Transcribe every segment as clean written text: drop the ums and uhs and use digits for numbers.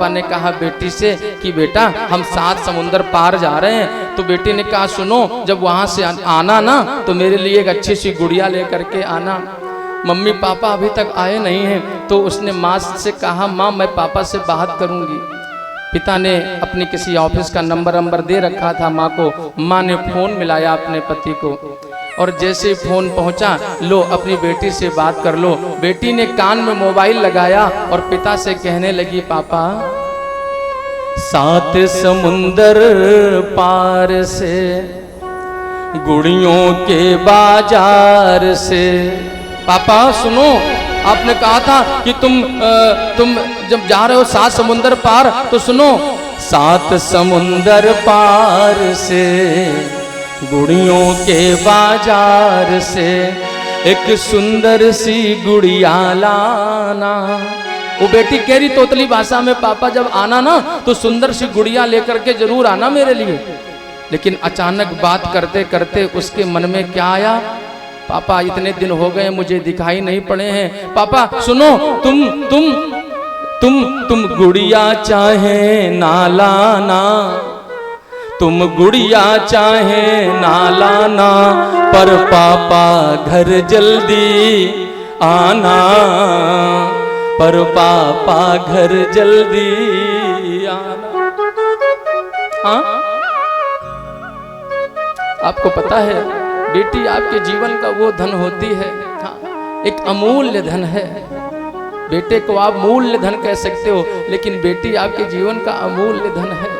पापा ने कहा बेटी से कि बेटा हम 7 समुंदर पार जा रहे हैं। तो बेटी ने कहा सुनो, जब वहां से आना ना तो मेरे लिए एक अच्छी सी गुड़िया लेकर के आना। मम्मी पापा अभी तक आए नहीं हैं। तो उसने माँ से कहा माँ मैं पापा से बात करूंगी। पिता ने अपनी किसी ऑफिस का नंबर दे रखा था माँ को। माँ ने फोन मिलाया अपने पति को और जैसे फोन पहुंचा, लो अपनी बेटी से बात कर लो। बेटी ने कान में मोबाइल लगाया और पिता से कहने लगी पापा 7 समुंदर पार से गुड़ियों के बाजार से। पापा सुनो, आपने कहा था कि तुम जब जा रहे हो 7 समुंदर पार, तो सुनो 7 समुंदर पार से गुड़ियों के बाजार से एक सुंदर सी गुड़िया लाना। वो बेटी कह रही तोतली भाषा में पापा जब आना ना तो सुंदर सी गुड़िया लेकर के जरूर आना मेरे लिए। लेकिन अचानक बात करते करते उसके मन में क्या आया, पापा इतने दिन हो गए मुझे दिखाई नहीं पड़े हैं। पापा सुनो, तुम गुड़िया चाहे ना लाना, तुम गुड़िया चाहे ना लाना, पर पापा घर जल्दी आना, पर पापा घर जल्दी आना। हाँ, आपको पता है बेटी आपके जीवन का वो धन होती है, हाँ, एक अमूल्य धन है। बेटे को आप मूल्य धन कह सकते हो, लेकिन बेटी आपके जीवन का अमूल्य धन है।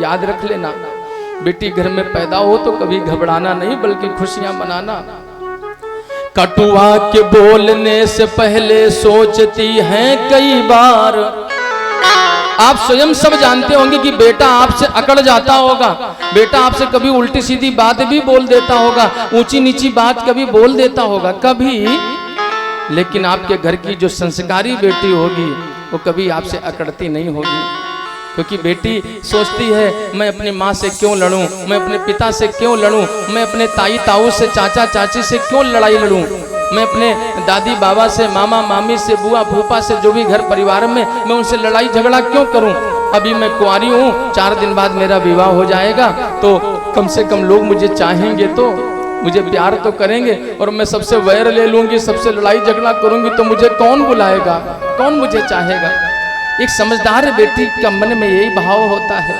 याद रख लेना, बेटी घर में पैदा हो तो कभी घबराना नहीं बल्कि खुशियां मनाना। कटुआ के बोलने से पहले सोचती हैं कई बार। आप स्वयं सब जानते होंगे कि बेटा आपसे अकड़ जाता होगा, बेटा आपसे कभी उल्टी सीधी बात भी बोल देता होगा, ऊंची नीची बात कभी बोल देता होगा कभी, लेकिन आपके घर की जो संस्कारी बेटी होगी वो कभी आपसे अकड़ती नहीं होगी। क्योंकि बेटी सोचती है मैं अपनी माँ से क्यों लड़ूं, मैं अपने पिता से क्यों लड़ूं, मैं अपने ताई ताऊ से चाचा चाची से क्यों लड़ाई लड़ूं, मैं अपने दादी बाबा से मामा मामी से बुआ फूफा से जो भी घर परिवार में मैं उनसे लड़ाई झगड़ा क्यों करूं। अभी मैं कुंवारी हूँ, 4 दिन बाद मेरा विवाह हो जाएगा तो कम से कम लोग मुझे चाहेंगे तो, मुझे प्यार तो करेंगे, और मैं सबसे वैर ले लूंगी, सबसे लड़ाई झगड़ा करूंगी तो मुझे कौन बुलाएगा, कौन मुझे चाहेगा। एक समझदार बेटी का मन में यही भाव होता है।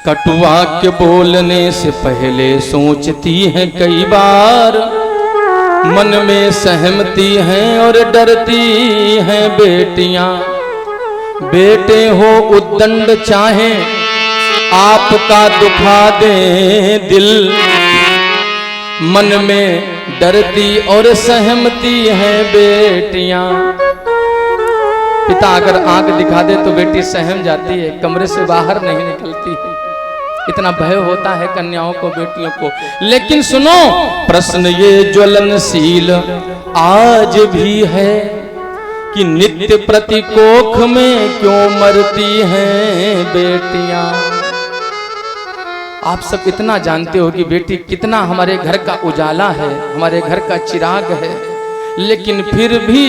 कटुआ के बोलने से पहले सोचती हैं कई बार, मन में सहमती हैं और डरती हैं बेटियां। बेटे हो उद्दंड चाहे आपका दुखा दें दिल, मन में डरती और सहमती हैं बेटियां। पिता अगर आंख दिखा दे तो बेटी सहम जाती है, कमरे से बाहर नहीं निकलती है, इतना भय होता है कन्याओं को, बेटियों को। लेकिन सुनो, प्रश्न ये ज्वलनशील आज भी है कि नित्य प्रतिकोख में क्यों मरती हैं बेटियां। आप सब इतना जानते हो कि बेटी कितना हमारे घर का उजाला है, हमारे घर का चिराग है, लेकिन फिर भी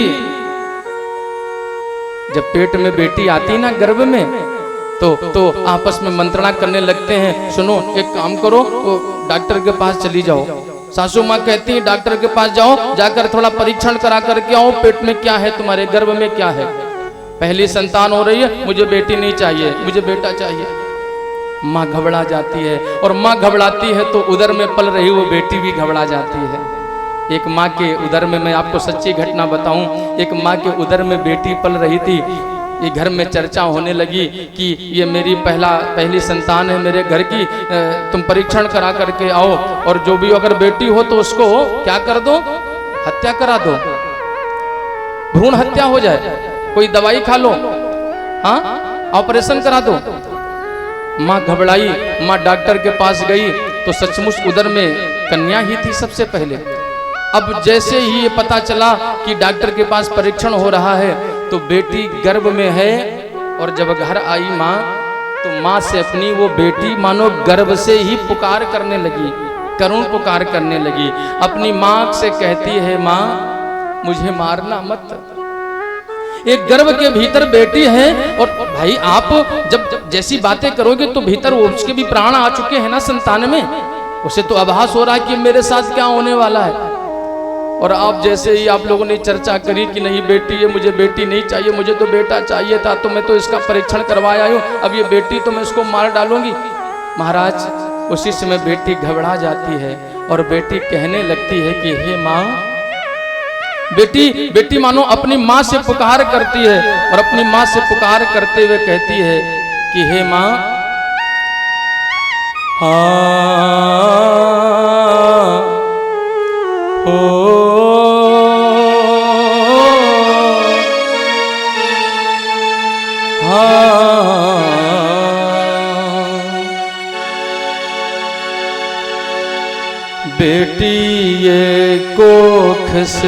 जब पेट में बेटी आती ना गर्भ में तो आपस में मंत्रणा करने लगते हैं। सुनो एक काम करो, डॉक्टर के पास चली जाओ। सासू माँ कहती है डॉक्टर के पास जाओ, जाकर थोड़ा परीक्षण करा करके आओ, पेट में क्या है, तुम्हारे गर्भ में क्या है। पहली संतान हो रही है, मुझे बेटी नहीं चाहिए, मुझे बेटा चाहिए। माँ घबरा जाती है, और माँ घबराती है तो उदर में पल रही वो बेटी भी घबरा जाती है। एक माँ के उदर में, मैं आपको सच्ची घटना बताऊं, एक माँ के उदर में बेटी पल रही थी। ये घर में चर्चा होने लगी कि ये मेरी पहली संतान है मेरे घर की, तुम परीक्षण करा करके आओ, और जो भी अगर बेटी हो तो उसको क्या कर दो, हत्या करा दो, भ्रूण हत्या हो जाए, कोई दवाई खा लो, हाँ ऑपरेशन करा दो। माँ घबराई, माँ डॉक्टर के पास गई तो सचमुच उदर में कन्या ही थी सबसे पहले। अब जैसे ही ये पता चला कि डॉक्टर के पास परीक्षण हो रहा है तो बेटी गर्भ में है, और जब घर आई माँ तो माँ से अपनी वो बेटी मानो गर्भ से ही पुकार करने लगी, करुण पुकार करने लगी। अपनी माँ से कहती है माँ मुझे मारना मत, एक गर्भ के भीतर बेटी है। और भाई आप जब जैसी बातें करोगे तो भीतर उसके भी प्राण आ चुके हैं ना संतान में, उसे तो आभास हो रहा है कि मेरे साथ क्या होने वाला है। और आप जैसे ही आप लोगों ने चर्चा करी कि नहीं बेटी है, मुझे बेटी नहीं चाहिए, मुझे तो बेटा चाहिए था, तो मैं तो इसका परीक्षण करवाया हूँ, अब ये बेटी तो मैं इसको मार डालूंगी। महाराज उसी समय बेटी घबरा जाती है और बेटी कहने लगती है कि हे माँ, बेटी मानो अपनी माँ से पुकार करती है और अपनी माँ से पुकार करते हुए कहती है कि हे माँ, हाँ हो बेटी ये कोख से